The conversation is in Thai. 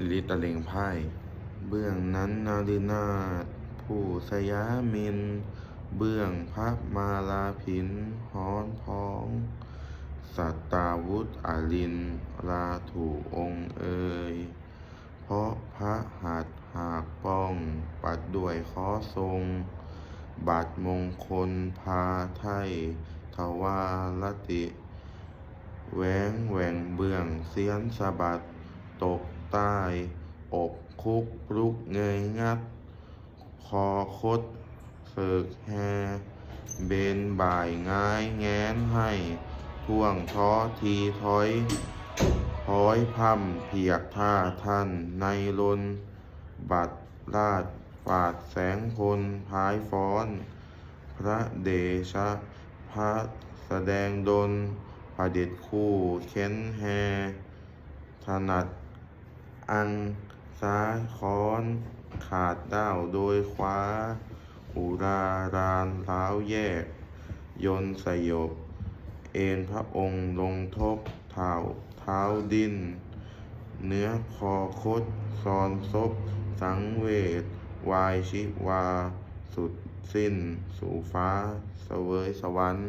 ลิตะเลงไพ่เบื้องนั้นนารินาถผู้สยามินเบื้องพระมาลาภินฮ้อนพ้องสัตตาวุธอลินราถูองค์เอ่ยเพราะพระหัตถ์หากป้องปัดด้วยขอทรงบัตรมงคลพาไทยทวารติแหวงแหว่งเบื้องเสียนสะบัดตกใต้อกคุกลุกเงยงัดคอคดเสิกแฮเบนบ่ายง้ายแง้นให้ท่วงท้อทีถอยพ้อยพร่ำเพียกท่าท่านในลนบัดราชฝาดแสงพลพายฟ้อนพระเดชะพระแสดงดลพระเด็จคู่เข็นแฮถนัดอังซ้ายค้อนขาดด้าวโดยขวาอุรารานร้าวแยกยนต์สยบเอ็นพระองค์ลงทบเท้าดิ้นเนื้อคอคดซอนซบสังเวชวายชิวาสุดสิ้นสู่ฟ้าเสวยสวรรค์